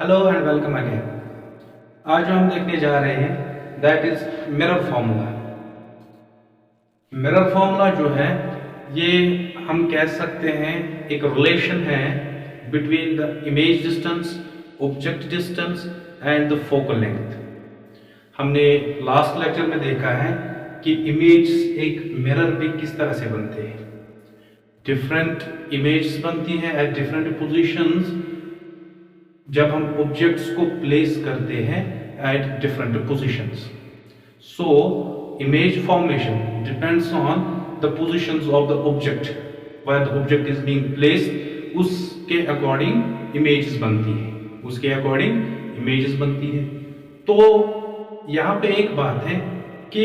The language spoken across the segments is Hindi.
Hello and welcome again. आज जो हम देखने जा रहे हैं that is mirror formula. Mirror formula जो है ये हम कह सकते हैं एक रिलेशन है between the image distance, object distance and the focal length. हमने लास्ट लेक्चर में देखा है कि इमेज एक मिरर पे किस तरह से बनते हैं। डिफरेंट इमेज बनती है एट डिफरेंट पोजीशंस जब हम ऑब्जेक्ट्स को प्लेस करते हैं at different positions. So image formation depends on the positions of the object, where the object is being placed, उसके अकॉर्डिंग इमेजेस बनती है, उसके अकॉर्डिंग इमेजेस बनती है। तो यहाँ पे एक बात है कि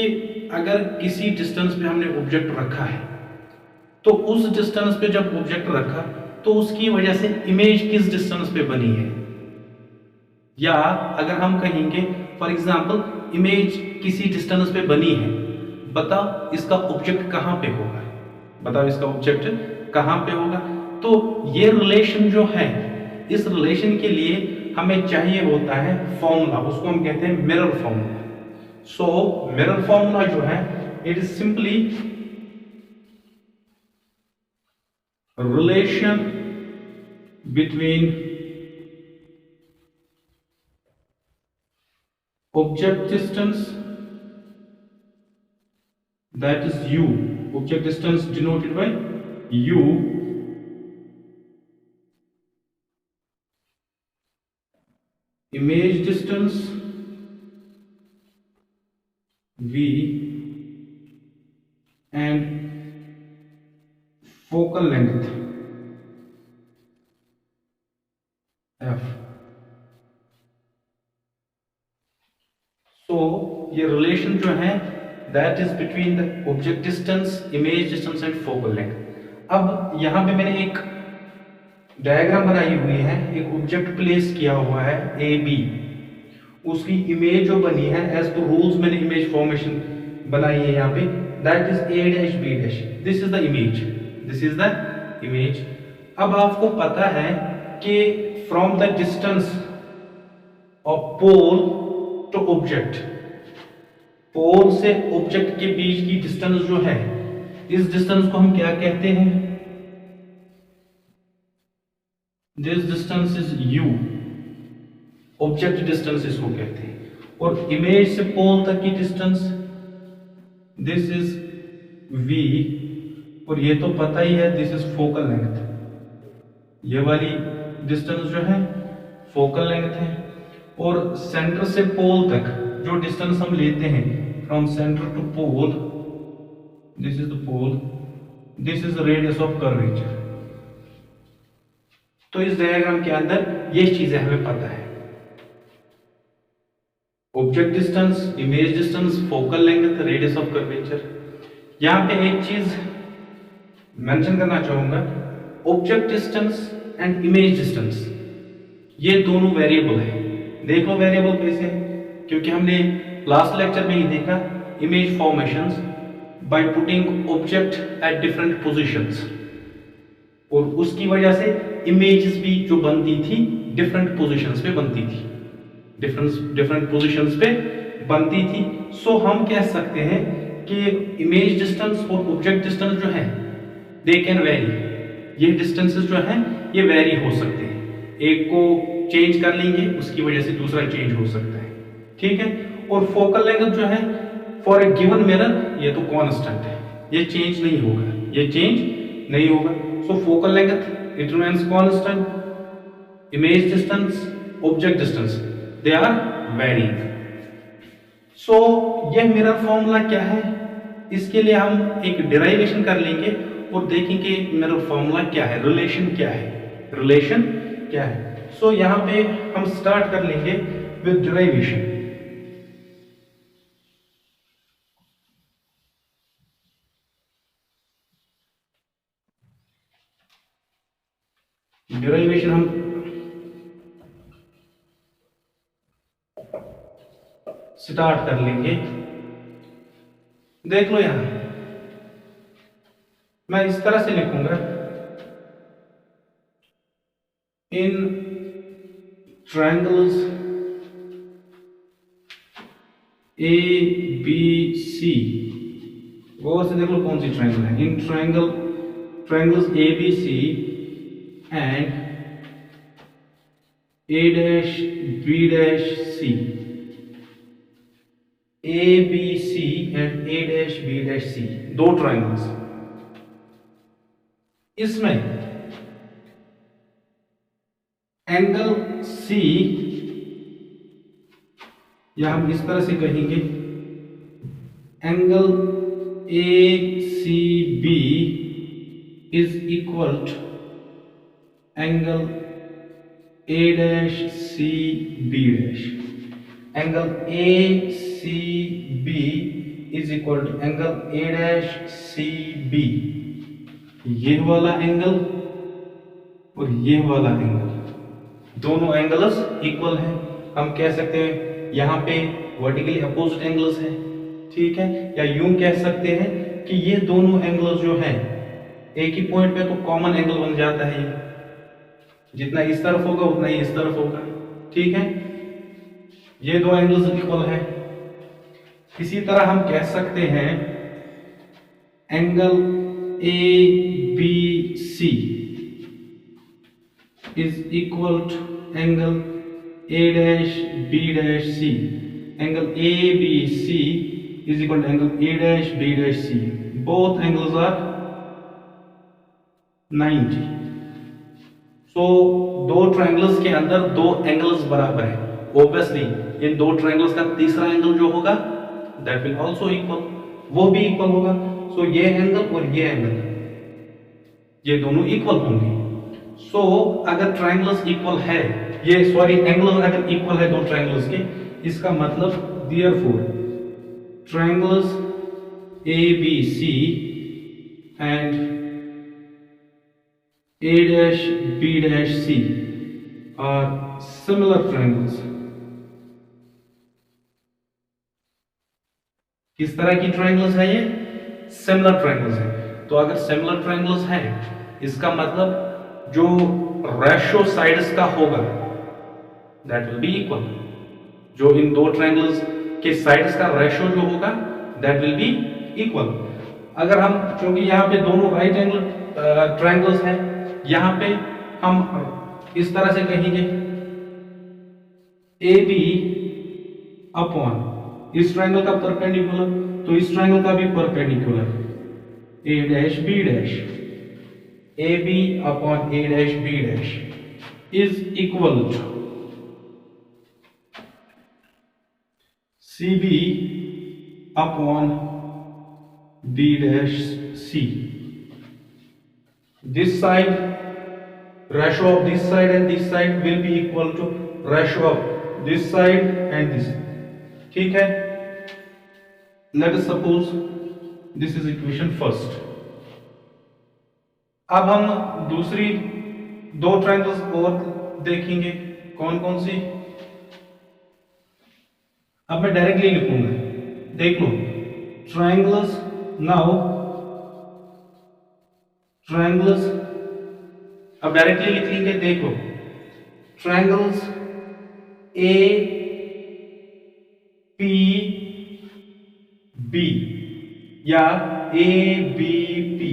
अगर किसी डिस्टेंस पे हमने ऑब्जेक्ट रखा है तो उस डिस्टेंस पे जब ऑब्जेक्ट रखा तो उसकी वजह से इमेज किस डिस्टेंस पे बनी है, या अगर हम कहेंगे फॉर एग्जांपल इमेज किसी डिस्टेंस पे बनी है, बताओ इसका ऑब्जेक्ट कहां पे होगा, बताओ इसका ऑब्जेक्ट कहां पे होगा। तो ये रिलेशन जो है, इस रिलेशन के लिए हमें चाहिए होता है फॉर्मूला, उसको हम कहते हैं mirror formula. So mirror formula जो है it is simply relation between object distance, that is u, object distance denoted by u, image distance v, and focal length f। तो ये रिलेशन जो है that is between the object distance, image distance and focal length. अब यहां पे मैंने एक डायग्राम बनाई हुई है, एक ऑब्जेक्ट प्लेस किया हुआ है ए बी, उसकी इमेज जो बनी है एज पर रूल्स मैंने इमेज फॉर्मेशन बनाई है यहाँ पे, that is A dash B dash, this is the image, this is the image. अब आपको पता है कि from the distance of pole to object, pole से ऑब्जेक्ट के बीच की डिस्टेंस जो है, इस डिस्टेंस को हम क्या कहते हैं, this distance is u, object distance इसको कहते हैं। और इमेज से पोल तक की डिस्टेंस दिस इज v, और ये तो पता ही है दिस इज फोकल लेंथ, ये वाली डिस्टेंस जो है फोकल लेंथ है। और सेंटर से पोल तक जो डिस्टेंस हम लेते हैं from centre to pole, this is the pole, this is the radius of curvature. तो इस डायग्राम के अंदर ये चीजें हमें पता है, object distance, image distance, focal length, radius of curvature. यहां पे एक चीज मेंशन करना चाहूंगा, object distance and image distance ये दोनों वेरिएबल है। देख लो वेरिएबल कैसे, क्योंकि हमने लास्ट लेक्चर में ही देखा image formations by putting object at different positions, और उसकी वजह से इमेजेस भी जो बनती थी डिफरेंट पोजीशंस पे बनती थी, डिफरेंट पोजीशंस पे बनती थी। सो हम कह सकते हैं कि इमेज डिस्टेंस और ऑब्जेक्ट डिस्टेंस जो है दे कैन वेरी, ये डिस्टेंसेस जो है ये वेरी हो सकते हैं, एक को चेंज कर लेंगे उसकी वजह से दूसरा चेंज हो सकता है, ठीक है। और फोकल लेंथ जो है फॉर ए गिवन मिरर ये तो कांस्टेंट है, ये चेंज नहीं होगा, ये चेंज नहीं होगा। So focal length it remains constant, image distance, object distance they are varying. So ये मिरर फॉर्मूला क्या है, इसके लिए हम एक डेरिवेशन कर लेंगे और देखेंगे मिरर फॉर्मूला क्या है, रिलेशन क्या है, रिलेशन क्या है। सो यहां पे हम स्टार्ट कर लेंगे विद डेरिवेशन। डेरिवेशन हम स्टार्ट कर लेंगे। देख लो यहां मैं इस तरह से लिखूंगा, इन ट्रायंगल्स ए बी सी, गौर से देख लो कौन सी ट्रायंगल है। In triangles A B C and A dash B dash C, A B C and A dash B dash C, दो ट्रायंगल्स। इसमें एंगल सी, या हम इस तरह से कहेंगे angle A C B is equal to angle A dash C B dash. Angle A C B is equal to angle A dash C B, ये वाला एंगल और ये वाला एंगल, दोनों एंगल्स इक्वल हैं। हम कह सकते हैं यहाँ पे वर्टिकली अपोजिट एंगल्स हैं, ठीक है, या यूं कह सकते हैं कि ये दोनों एंगल्स जो हैं एक ही पॉइंट पे तो कॉमन एंगल बन जाता है। ये जितना इस तरफ होगा उतना ही इस तरफ होगा, ठीक है, ये दो एंगल्स इक्वल है। इसी तरह हम कह सकते हैं angle A B C is equal to angle A dash B dash C. Angle A B C is equal to angle A dash B dash C, both angles are 90। So दो ट्रायंगल्स के अंदर दो एंगल्स बराबर है, ऑब्वियसली इन दो ट्रायंगल्स का तीसरा एंगल जो होगा दैट विल आल्सो इक्वल, वो भी इक्वल होगा। सो ये एंगल और ये एंगल, ये दोनों इक्वल होंगे। सो अगर ट्रायंगल्स इक्वल है, ये सॉरी एंगल अगर इक्वल है दो ट्रायंगल्स के, इसका मतलब therefore triangles A B C and A dash B dash C are similar triangles. किस तरह की ट्रायंगल्स है ये? सिमिलर ट्रायंगल्स है। तो अगर सिमिलर ट्रायंगल्स हैं, इसका मतलब जो रेशियो साइड्स का होगा दैट विल बी इक्वल। जो इन दो ट्रायंगल्स के साइड्स का रेशियो जो होगा दैट विल बी इक्वल। अगर हम, क्योंकि यहाँ पे दोनों राइट एंगल ट्रायंगल्स हैं, यहाँ पे हम इस तरह से कहेंगे ए बी अपॉन इस ट्रायंगल का परपेंडिकुलर, तो इस ट्रायंगल का भी perpendicular A dash B dash, A B upon A dash B dash is equal to C B upon B dash C. This side, ratio of this side and this side will be equal to ratio of this side and this, ठीक है। Let us suppose this is equation first। अब हम दूसरी दो ट्रायंगल्स और देखेंगे, कौन कौन सी। अब मैं डायरेक्टली लिखूंगा, देख लो ट्रायंगल्स, नाउ ट्रायंगल्स, अब डायरेक्टली लिख लेंगे, देखो ट्रायंगल्स ए पी बी या A B P,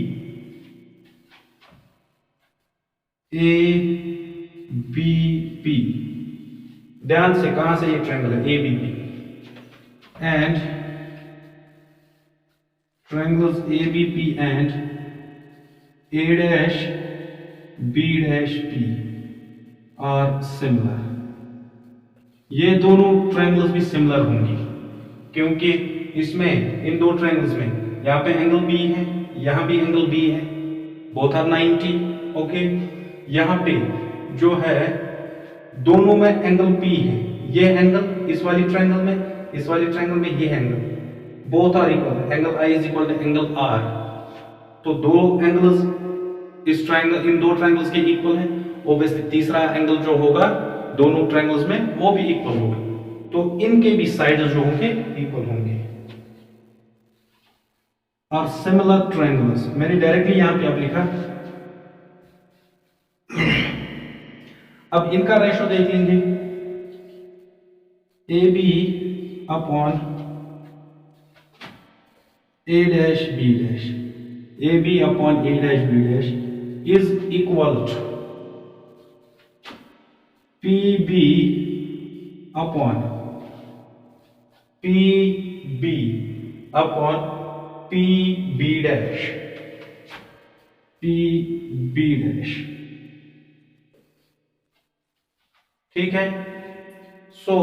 A B P, ध्यान से कहां से ये ट्रायंगल है A B P, and triangles A B P and A dash B dash P are similar. ये दोनों ट्रायंगल्स भी सिमिलर होंगी, क्योंकि इसमें इन दो ट्रायंगल्स में यहाँ पे एंगल बी है, यहाँ भी एंगल बी है, बोथ आर 90, ओके। यहाँ पे जो है दोनों में एंगल पी है, ये एंगल इस वाली ट्रायंगल में, इस वाली ट्रायंगल में ये angle, both are equal, angle I is equal to angle R. तो दो एंगल्स इस ट्रायंगल, इन दो ट्रायंगल्स के इक्वल है, ऑब्वियसली तीसरा एंगल जो होगा दोनों ट्रायंगल्स में वो भी इक्वल होगा, तो इनके भी साइड्स जो होंगे इक्वल होंगे। और सिमिलर ट्रायंगल्स मैंने डायरेक्टली यहां पे अब लिखा। अब इनका रेशियो देख लेंगे, AB upon A dash B dash, AB upon A dash B dash is equal to PB upon PB upon PB dash, PB dash। ठीक है, सो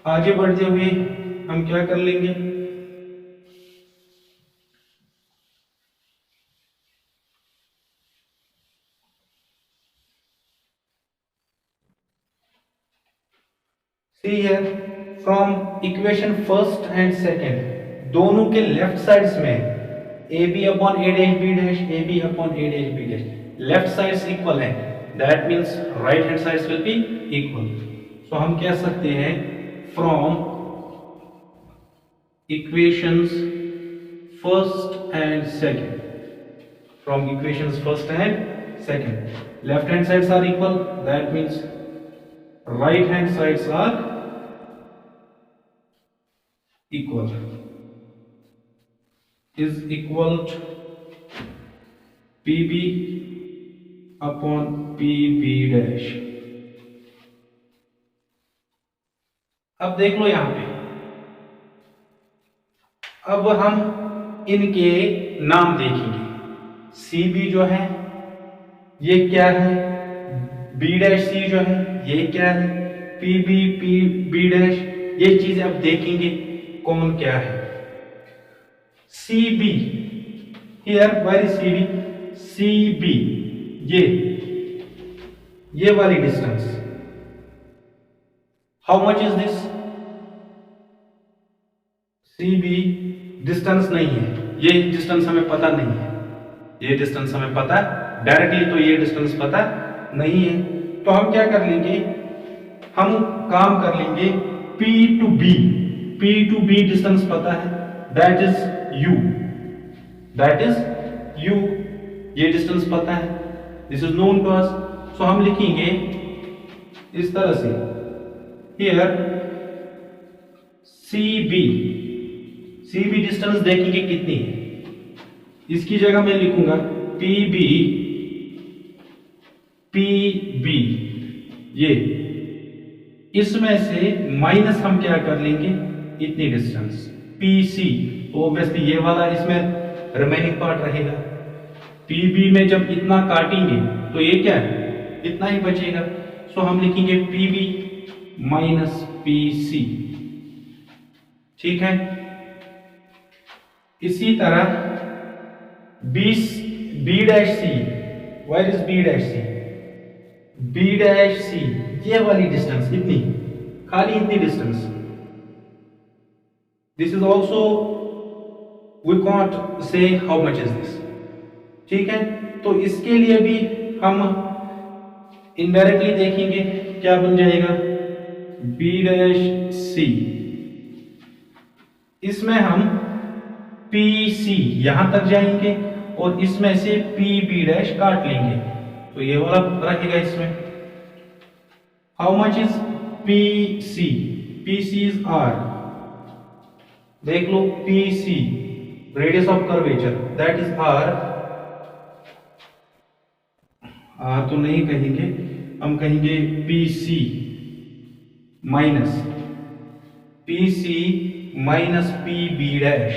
आगे बढ़ते हुए हम क्या कर लेंगे, see here from equation first and second दोनों के लेफ्ट साइड्स में A B upon A dash B dash, A B upon A dash B dash, left sides equal है, that means right hand sides will be equal. So हम कह सकते हैं from equations first and second, from equations first and second left hand sides are equal, that means right hand sides are equal, is equal to PB upon PB dash। अब देख लो यहां पे, अब हम इनके नाम देखेंगे। CB जो है ये क्या है, B डैश C जो है ये क्या है, PB PB डैश, ये चीजें अब देखेंगे कौन क्या है। CB here, where is CB, CB ये वाली distance, how much is this, CB distance नहीं है, ये डिस्टेंस हमें पता नहीं है, ये डिस्टेंस हमें पता डायरेक्टली तो ये डिस्टेंस पता नहीं है, तो हम क्या कर लेंगे, हम काम कर लेंगे P to B, P to B distance पता है, that is U, that is U, ये डिस्टेंस पता है, this is known to us. So हम लिखेंगे इस तरह से, हियर CB डिस्टेंस देखेंगे कितनी है, इसकी जगह मैं लिखूंगा PB ये, इसमें से माइनस हम क्या कर लेंगे इतनी डिस्टेंस PC, ऑब्वियसली ये वाला इसमें रिमेनिंग पार्ट रहेगा, PB में जब इतना काटेंगे तो ये क्या है इतना ही बचेगा, सो हम लिखेंगे PB माइनस PC। ठीक है, इसी तरह B dash C, where is B dash C, B dash C ये वाली डिस्टेंस इतनी, खाली इतनी distance, this is also we can't say how much is this. ठीक है, तो इसके लिए भी हम इनडायरेक्टली देखेंगे क्या बन जाएगा, B डैश C, इसमें हम PC यहां तक जाएंगे और इसमें से PB डैश काट लेंगे, तो ये वाला रहेगा इसमें। How much is PC, PC is R, देख लो PC radius of curvature that is R तो नहीं कहेंगे, हम कहेंगे PC minus PB dash,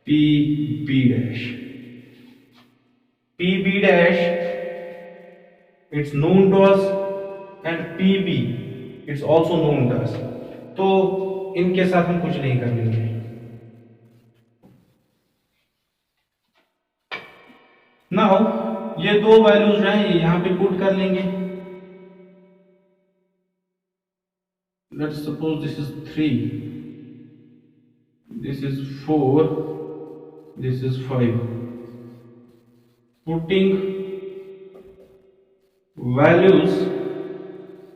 PB dash, PB dash it's known to us and PB it's also known to us, तो इनके साथ हम कुछ नहीं कर लेंगे। नाउ ये दो वैल्यूज जो हैं यहां पे पुट कर लेंगे, let's suppose this is 3, this is 4, this is 5, putting values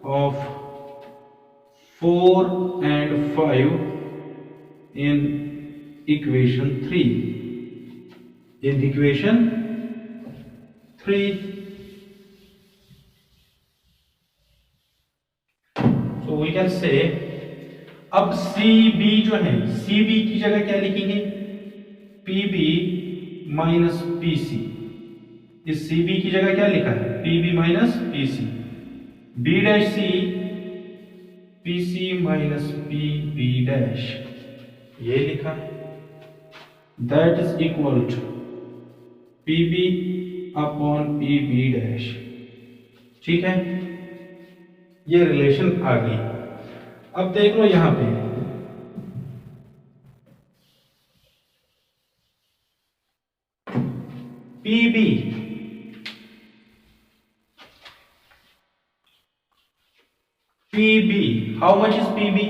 of 4 and 5 in equation 3, in equation 3, so we can say अब सी बी जो है, सी बी की जगह क्या लिखेंगे, P B minus P C. इस सी बी की जगह क्या लिखा है, P B minus P C. B dash C P C minus P B dash, ये लिखा है। That is equal to P B upon P B dash. ठीक है, ये रिलेशन आ गई। अब देख लो यहां पे P B how much is P B?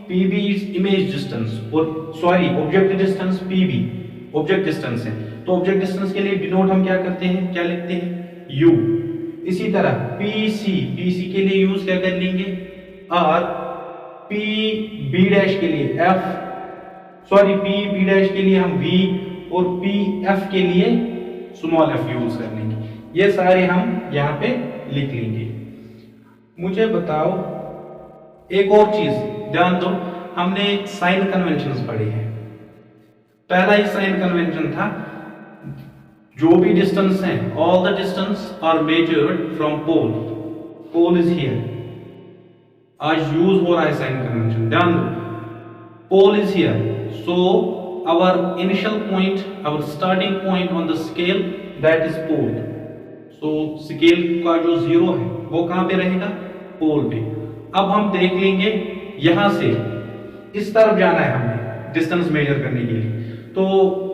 P B is image distance, और sorry object distance P B object distance है। तो ऑब्जेक्ट डिस्टेंस के लिए डिनोट हम क्या करते हैं, क्या लिखते हैं, यू। इसी तरह पी सी के लिए यूज क्या कर लेंगे, आर। पी बी डैश के लिए F, sorry P B dash के लिए हम वी, और पी एफ के लिए स्मॉल एफ यूज कर लेंगे। ये सारे हम यहां पे लिख लेंगे। मुझे बताओ एक और चीज ध्यान दो, हमने साइन कन्वेंशंस पढ़े हैं। पहला ही साइन कन्वेंशन था, जो भी डिस्टेंस है, all the distance are measured from pole, pole is here. आज यूज हो रहा है साइन कन्वेंशन, ध्यान दो, pole is here, so our initial point, our starting point on the scale, that is pole. So scale का जो जीरो है वो कहां पे रहेगा, पोल पे। अब हम देख लेंगे यहां से इस तरफ जाना है हमें डिस्टेंस मेजर करने के लिए, तो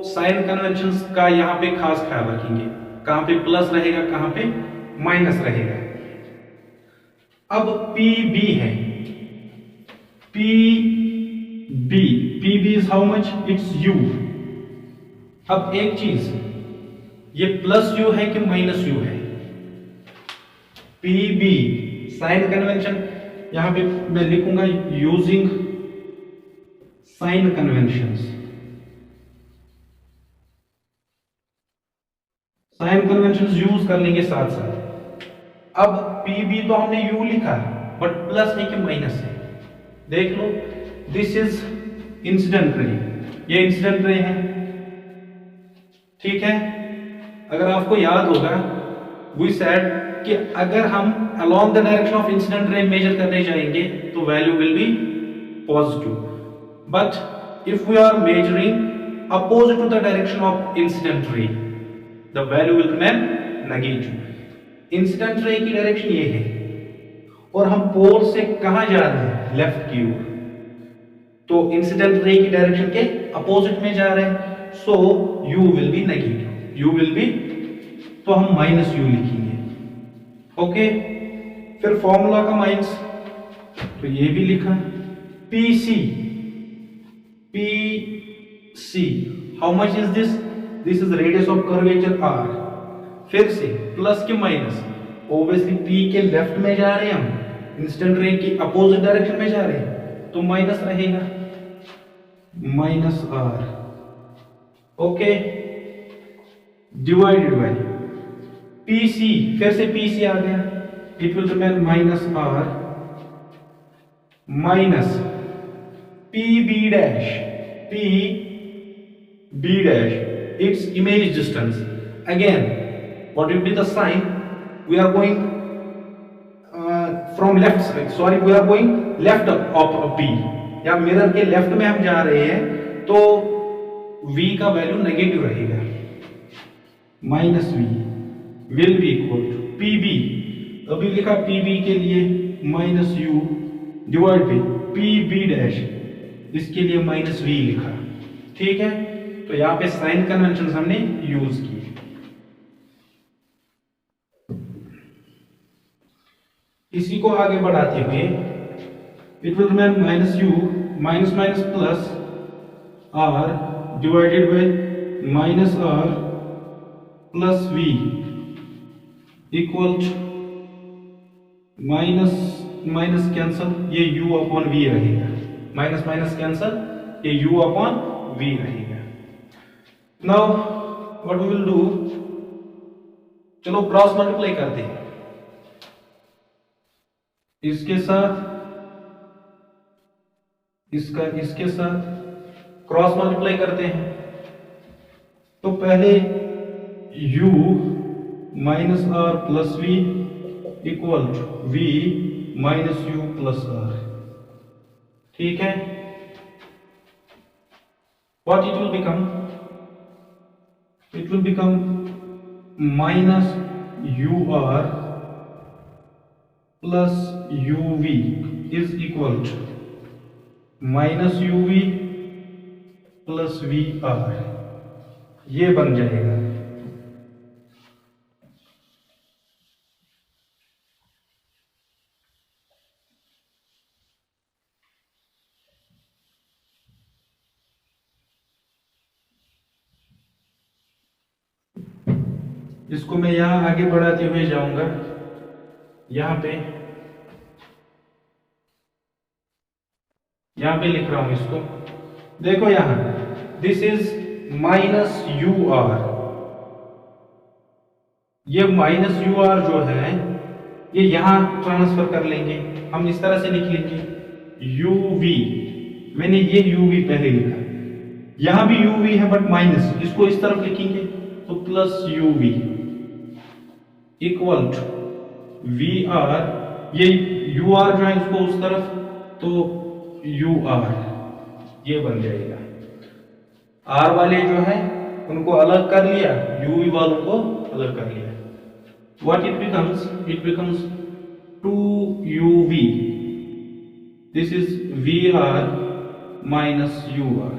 साइन कन्वेंशंस का यहां पे खास ख्याल रखेंगे, कहां पे प्लस रहेगा, कहां पे माइनस रहेगा। अब पी बी है, P B is how much, it's U. अब एक चीज, ये प्लस यू है कि माइनस यू है, पी बी साइन कन्वेंशन यहां पे मैं लिखूंगा using sign conventions. Sign conventions use कर लेंगे साथ साथ। अब पी बी तो हमने यू लिखा बट प्लस है कि माइनस है, देख लो, दिस इज इंसिडेंट रे, ये इंसिडेंट रे है। ठीक है, अगर आपको याद होगा वी सेड कि अगर हम along the direction of incident ray measure करने जाएंगे तो value will be positive, but if we are measuring opposite to the direction of incident ray the value will remain negative. Incident ray की डायरेक्शन ये है और हम पोल से कहां जा रहे हैं, लेफ्ट की ओर, तो इंसिडेंट रे की डायरेक्शन के अपोजिट में जा रहे हैं, so you will be negative, you will be, तो हम माइनस यू लिखेंगे। ओके, फिर फॉर्मूला का माइनस, तो ये भी लिखा, P see how much is this, this is radius of curvature R. फिर से प्लस के माइनस, ऑब्वियसली पी के लेफ्ट में जा रहे हैं हम, इंसिडेंट रे की अपोजिट डायरेक्शन में जा रहे हैं, तो माइनस रहेगा, minus R. Okay, divided by P C, फिर से पी सी आ गया, it will remain minus R minus P B dash, P B dash, its image distance. Again, what will be the sign? We are going from left side, sorry, we are going left of P, या मिरर के लेफ्ट में हम जा रहे हैं, तो V का वैल्यू नेगेटिव रहेगा, minus V will be equal to P B, अभी लिखा पी बी के लिए minus U divide by P B dash, इसके लिए माइनस V लिखा। ठीक है, तो यहां पे साइन कन्वेंशन हमने यूज किए। इसी को आगे बढ़ाते हुए it will remain minus U minus minus plus R divided by minus R plus V equal minus minus cancel, ये u अपॉन वी रहेगा, माइनस माइनस कैंसल, ये u अपॉन वी रहेगा। Now what we will do, चलो क्रॉस मल्टीप्लाई करते हैं, इसके साथ इसका इसके साथ क्रॉस मल्टीप्लाई करते हैं, तो पहले u minus R plus V equal to v minus U plus R. ठीक है, what it will become? It will become minus ur plus uv is equal to minus uv plus vr, ये बन जाएगा। इसको मैं यहां आगे बढ़ाते हुए जाऊंगा। यहां पे लिख रहा हूं इसको, देखो यहां this is minus U R, ये माइनस यू आर जो है ये यहां ट्रांसफर कर लेंगे, हम इस तरह से लिख लेंगे यू वी, मैंने ये यू वी पहले लिखा, यहां भी यू वी है बट माइनस, इसको इस तरफ लिखेंगे तो plus U V equal to V R, ये यू आर जो है इसको उस तरफ तो यू आर, ये बन जाएगा। आर वाले जो है उनको अलग कर लिया, यू वी वालों को अलग कर लिया। What it becomes? It becomes 2uv, this is vr minus ur।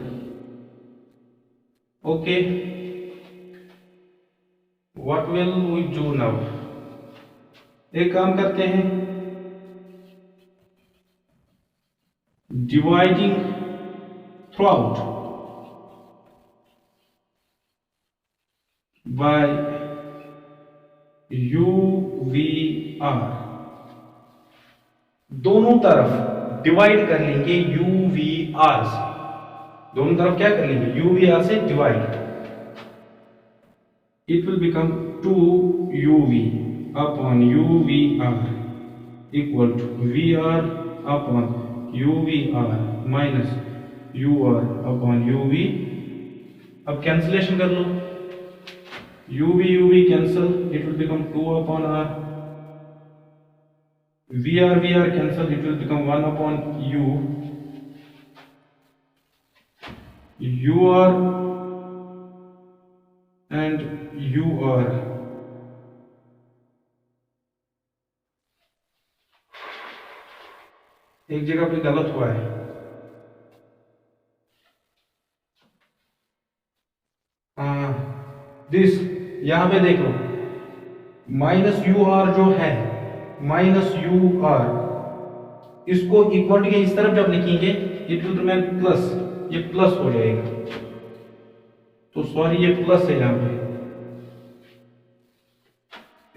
Okay, what will we do now? एक काम करते हैं, dividing throughout by UVR, दोनों तरफ डिवाइड कर लेंगे UVR से, दोनों तरफ क्या कर लेंगे UVR से divide, it will become 2uv upon UVR equal to VR upon UVR minus UR upon UV। अब कैंसिलेशन कर लो, UV cancel, it will become 2 upon R, VR cancel, it will become 1 upon U, UR and UR, एक जगह पे गलत हुआ है, दिस यहां पे देख लो, माइनस यू आर जो है, माइनस यू आर, इसको इक्वल के इस तरफ जब लिखेंगे इट विल रिमेन प्लस, ये प्लस हो जाएगा, तो सॉरी ये प्लस है यहां पे,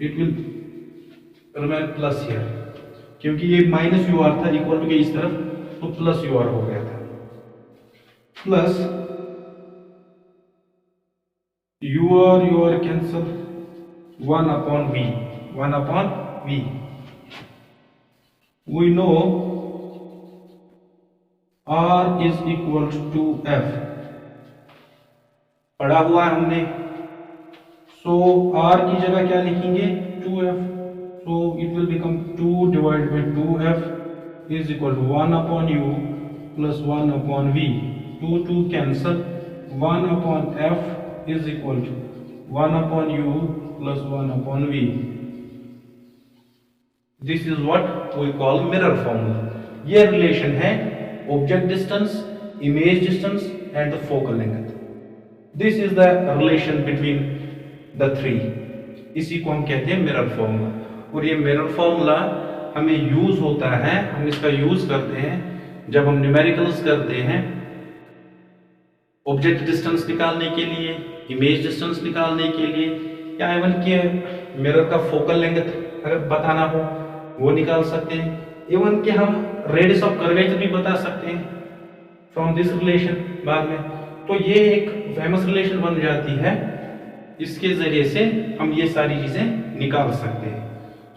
it will remain plus here, क्योंकि ये माइनस यू आर था इक्वल के इस तरफ, तो प्लस यू आर हो गया था, plus U R cancel, 1 upon v, 1 upon v, we know r is equal to f, पढ़ा हुआ है हमने, so r की जगह क्या लिखेंगे 2f, so it will become 2 divided by 2f is equal to 1 upon u plus 1 upon v, 2 cancel, 1 upon f is equal to 1 upon u plus 1 upon v। This is what we call mirror formula। ये रिलेशन है object distance, image distance and the focal length. This is the relation between the three, इसी को हम कहते हैं मिरर फॉर्मूला। और ये मिरर फॉर्मूला हमें यूज होता है, हम इसका यूज करते हैं जब हम न्यूमेरिकल्स करते हैं, ऑब्जेक्ट डिस्टेंस निकालने के लिए, इमेज डिस्टेंस निकालने के लिए, या इवन कि मिरर का फोकल लेंथ अगर बताना हो वो निकाल सकते हैं, इवन कि हम रेडियस ऑफ कर्वेचर भी बता सकते हैं फ्रॉम दिस रिलेशन बाद में। तो ये एक फेमस रिलेशन बन जाती है, इसके जरिए से हम ये सारी चीजें निकाल सकते हैं।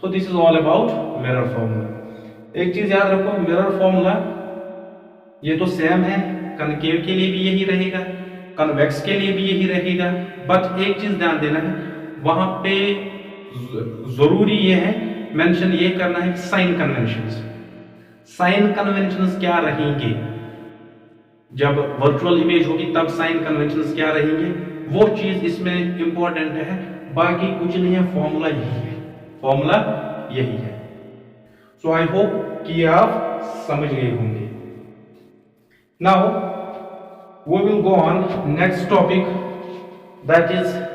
So this is all about mirror formula. एक चीज याद रखो, मिरर फॉर्मूला ये तो सेम है, कनकेव के लिए भी यही रहेगा, कन्वेक्स के लिए भी यही रहेगा। बट एक चीज ध्यान देना है, वहां पे जरूरी ये है, मेंशन ये करना है कि साइन कन्वेंशंस, साइन कन्वेंशंस क्या रहेंगे जब वर्चुअल इमेज होगी, तब साइन कन्वेंशंस क्या रहेंगे, वो चीज इसमें इंपॉर्टेंट है। बाकी कुछ नहीं है, फॉर्मूला यही है, फॉर्मूला यही है। सो आई होप कि आप समझ गए होंगे। Now we will go on next topic, that is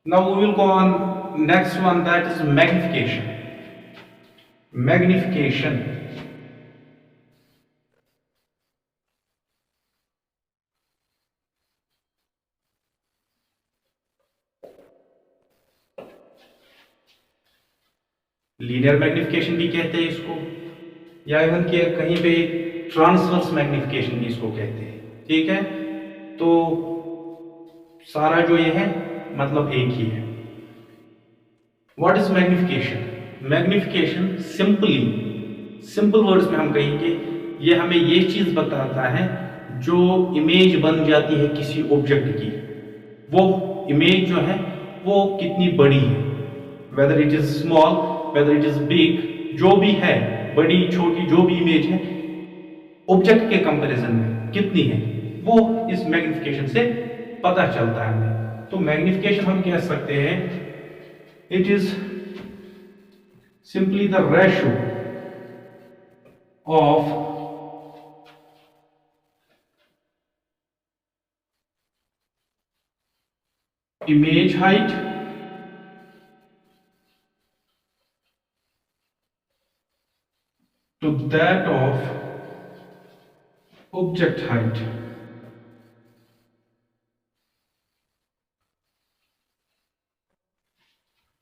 now we will go on next one, that is magnification. Magnification. Linear magnification भी कहते हैं इसको, या इवन के कहीं पे ट्रांसवर्स मैग्निफिकेशन भी इसको कहते हैं। ठीक है, तो सारा जो ये है मतलब एक ही है। What is magnification? Magnification simple words में हम कहेंगे, ये हमें ये चीज बताता है जो इमेज बन जाती है किसी ऑब्जेक्ट की, वो इमेज जो है वो कितनी बड़ी है, whether it is small whether it is big, जो भी है, बड़ी छोटी जो भी इमेज है ऑब्जेक्ट के कंपैरिजन में कितनी है, वो इस मैग्निफिकेशन से पता चलता है हमें। तो मैग्निफिकेशन हम कह सकते हैं, it is simply the ratio of image height to that of object height.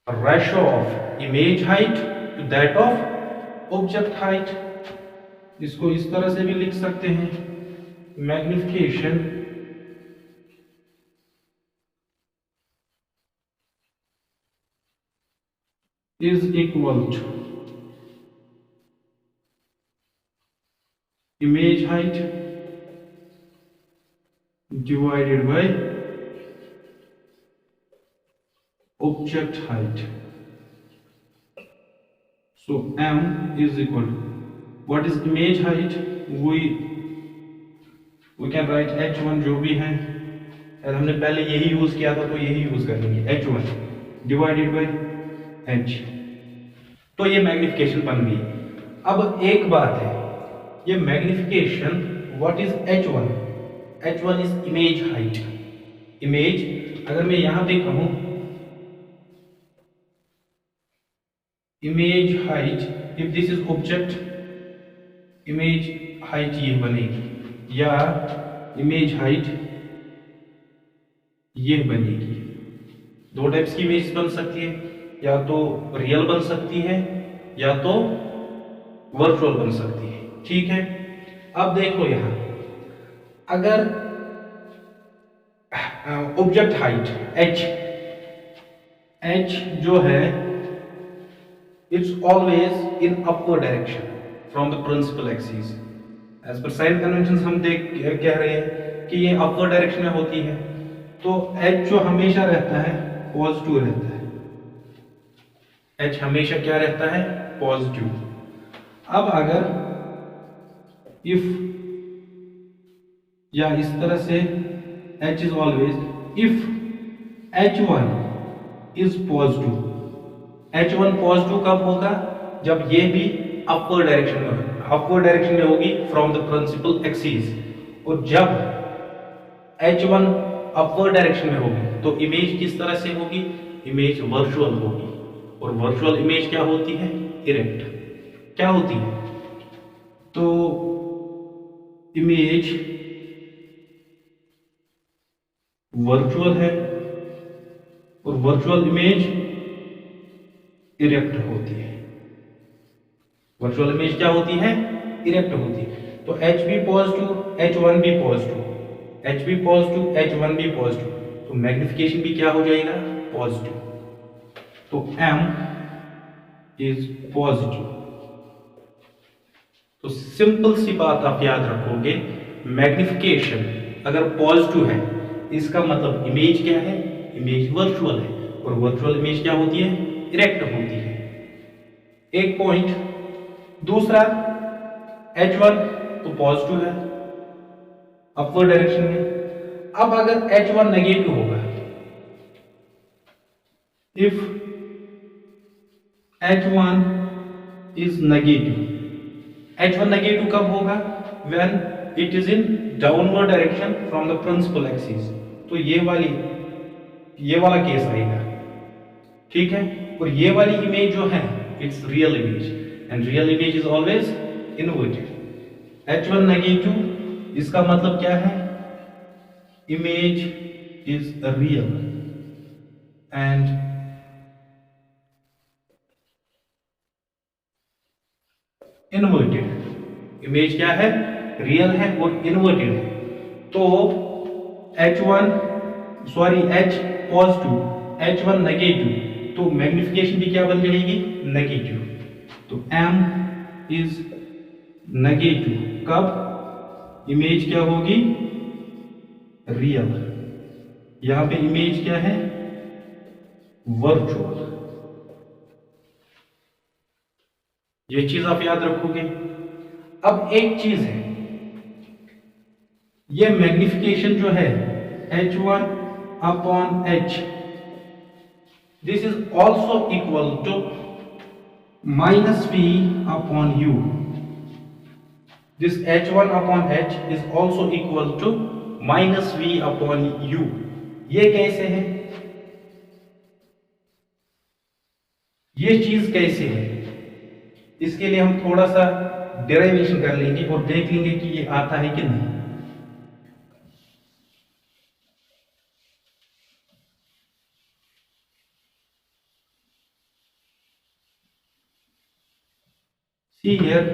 A ratio of image height to that of object height. इसको इस तरह से भी लिख सकते हैं, magnification is equal to image height divided by object height. So m is equal to, what is image height? We can write h1 जो भी है, हमने पहले यही यूज किया था तो यही यूज कर लेंगे, h1 डिवाइडेड बाय h। तो ये मैग्निफिकेशन बन गई। अब एक बात है, ये magnification, what is h1? h1 is image height. Image, अगर मैं यहां पे कहूं image height, if this is object, image height ये बनेगी, या इमेज हाइट ये बनेगी। दो टाइप्स की इमेज बन सकती है, या तो रियल बन सकती है या तो वर्चुअल बन सकती है। ठीक है, अब देखो यहां, अगर ऑब्जेक्ट हाइट h जो है it's always in upward direction from the principal axis. As per sign convention हम कह रहे हैं कि ये अपवर्ड डायरेक्शन में होती है, तो h जो हमेशा रहता है पॉजिटिव रहता है, h हमेशा क्या रहता है? पॉजिटिव। अब अगर इफ, या इस तरह से h is always, if h1 is positive, h1 positive कब होगा? जब ये भी अपवर्ड डायरेक्शन में, अपवर्ड डायरेक्शन में होगी फ्रॉम द प्रिंसिपल एक्सिस। और जब h1 अपवर्ड डायरेक्शन में होगी तो इमेज किस तरह से होगी? इमेज वर्चुअल होगी। और वर्चुअल इमेज क्या होती है? इरेक्ट। क्या होती है? तो इमेज वर्चुअल है और वर्चुअल इमेज इरेक्ट होती है। वर्चुअल इमेज क्या होती है? इरेक्ट होती है। तो H B positive, H one B positive, H B positive, H one B positive, तो मैग्निफिकेशन भी क्या हो जाएगा? पॉजिटिव। तो एम इज पॉजिटिव। तो सिंपल सी बात आप याद रखोगे, मैग्निफिकेशन अगर पॉजिटिव है इसका मतलब इमेज क्या है? इमेज वर्चुअल है, और वर्चुअल इमेज क्या होती है? इरेक्ट होती है। एक पॉइंट। दूसरा, H1 तो पॉजिटिव है अपवर्ड डायरेक्शन में। अब अगर H1 नेगेटिव होगा, if H1 is negative, H1 negative कब होगा? When it is in downward direction from the principal axis. तो ये वाला केस आएगा, ठीक है। और ये वाली इमेज जो है it's real image, and real image is always inverted. H1 negative, इसका मतलब क्या है? Image is real and inverted. Image क्या है? रियल है और इनवर्टेड है। तो H1 sorry H positive, H1 negative, तो मैग्निफिकेशन भी क्या बन जाएगी? नेगेटिव। तो M इज नेगेटिव कब? इमेज क्या होगी? रियल। यहां पे इमेज क्या है? वर्चुअल। ये चीज आप याद रखोगे। अब एक चीज है, ये मैग्निफिकेशन जो है H1 upon H, this is also equal to -V upon U। This H1 upon H is also equal to -V upon U। ये कैसे है? ये चीज कैसे है? इसके लिए हम थोड़ा सा डेरिवेशन कर लेंगे और देख लेंगे कि ये आता है कि नहीं। See here,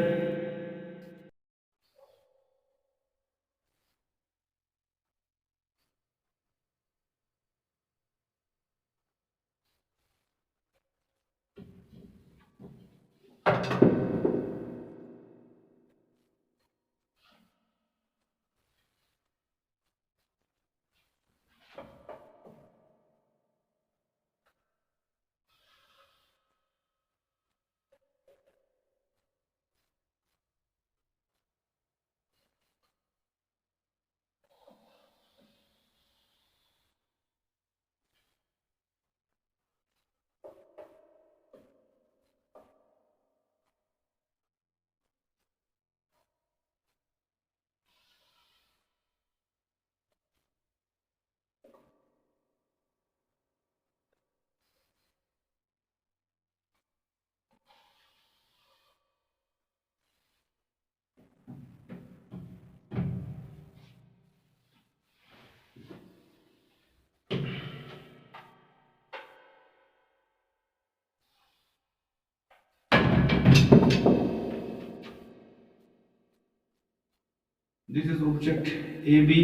this is object AB,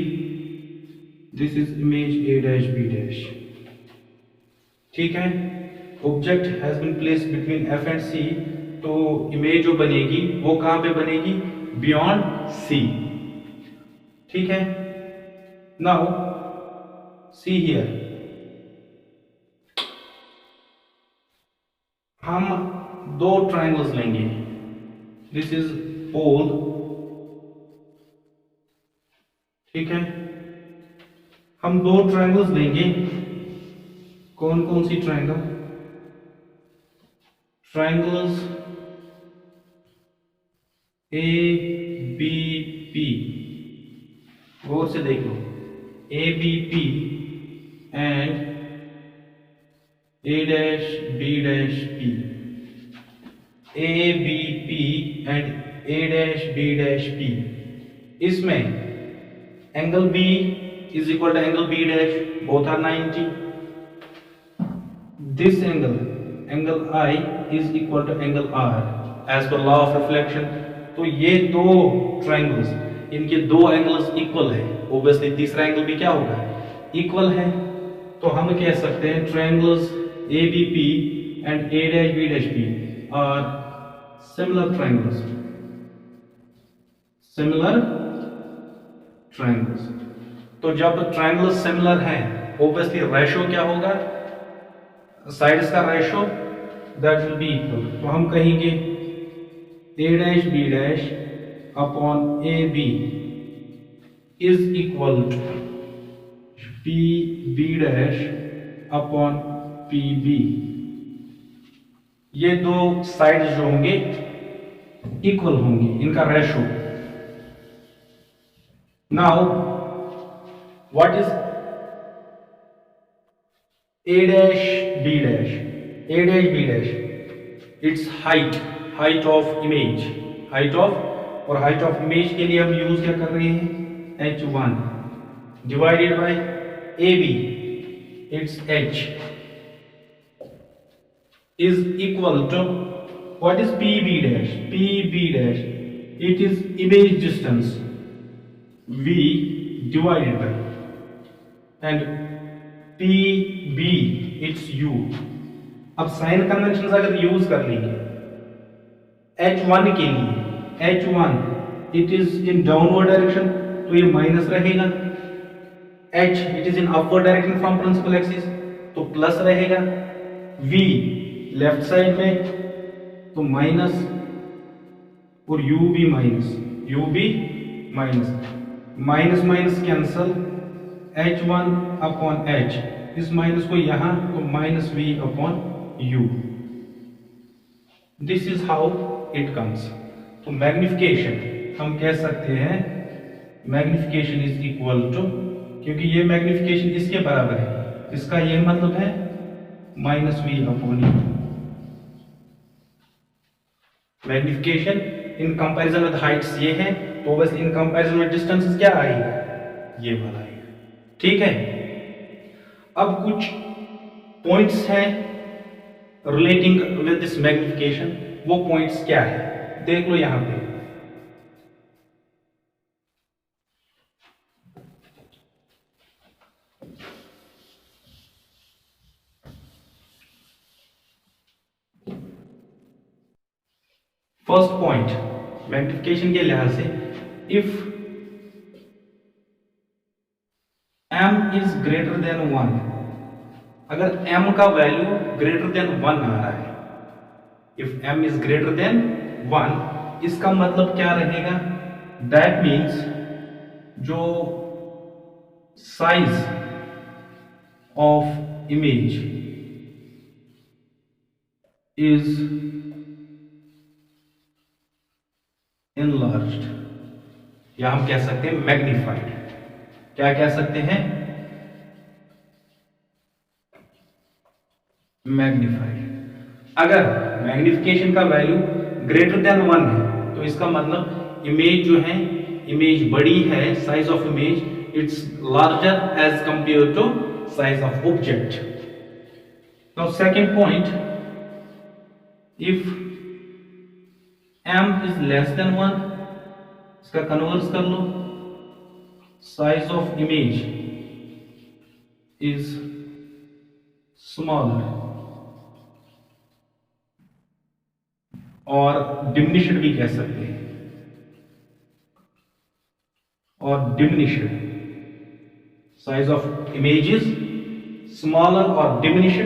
this is image A dash B dash, ठीक है। Object has been placed between F and C, तो इमेज जो बनेगी वो कहां पे बनेगी? बियॉन्ड C, ठीक है। नाउ सी हियर, हम दो ट्रायंगल्स लेंगे। दिस इज पोल, ठीक है। हम दो ट्रायंगल्स लेंगे। कौन कौन सी triangle? Triangles A B P, गौर से देख लो, A B P and A dash B dash P, A B P and A dash B dash P. इसमें angle B is equal to angle B dash, both are 90. This angle I is equal to angle R as per law of reflection. तो ये दो ट्रायंगल्स, इनके दो एंगल्स इक्वल है, ऑब्वियसली तीसरा एंगल भी क्या होगा, इक्वल है। तो हम कह सकते हैं triangles ABP and A'(B') are similar triangles. तो जब ट्रायंगल सिमिलर है, ऑब्वियसली रेशो क्या होगा, साइड्स का ratio, that will be equal. तो हम कहेंगे A'(B') upon AB is equal to PB' upon PB। ये दो साइड्स जो होंगे इक्वल होंगे, इनका ratio. Now what is A'(B')? It's height of image, और हाइट ऑफ इमेज के लिए हम यूज क्या कर रहे हैं, H1 divided by AB, it's H is equal to what is PB'? It is image distance V divided by, and PB it's U। अब साइन कन्वेंशन अगर यूज कर लेंगे H1 के लिए, H1 it is in downward direction, तो ये माइनस रहेगा, H it is in upward direction from principal axis, तो प्लस रहेगा, V लेफ्ट साइड में तो माइनस, और U भी minus, minus cancel, H1 upon H, इस माइनस को यहां तो minus V upon U। This is how it comes. तो मैग्निफिकेशन हम कह सकते हैं, मैग्निफिकेशन इज इक्वल टू, क्योंकि ये मैग्निफिकेशन इसके बराबर है, इसका ये मतलब है minus V upon U। Magnification in comparison with Heights ये है, तो बस इन कंपैरिजन विद डिस्टेंसेस क्या आएगा, ये वाला आएगा। ठीक है, अब कुछ पॉइंट्स हैं रिलेटिंग विद दिस मैग्निफिकेशन, वो पॉइंट्स क्या है देख लो यहां पे। फर्स्ट पॉइंट मैग्निफिकेशन के लिहाज से, if m is greater than 1, अगर m का वैल्यू ग्रेटर देन 1 आ रहा है, if m is greater than 1, इसका मतलब क्या रहेगा, दैट मीन्स जो size of image is enlarged, या हम कह सकते हैं मैग्निफाइड। क्या कह सकते हैं, मैग्निफाइड। अगर मैग्निफिकेशन का वैल्यू ग्रेटर देन 1 है, तो इसका मतलब इमेज जो है, इमेज बड़ी है, size of image it's larger as compare to size of object. Now second point, if m is less than 1, इसका कन्वर्स कर लो, size of image is smaller, और डिमिनिश्ड भी कह सकते हैं, और diminished size of image is smaller और diminished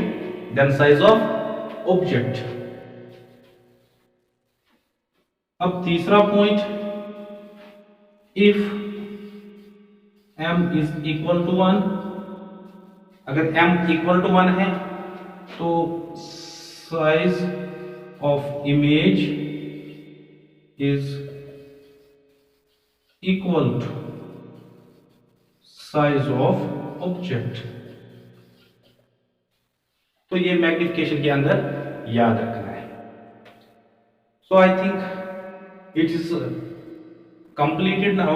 then size of object. अब तीसरा point, if m is equal to 1, अगर m इक्वल टू 1 है तो size of image is equal to size of object. तो ये मैग्निफिकेशन के अंदर याद रखना है। So I think it is completed now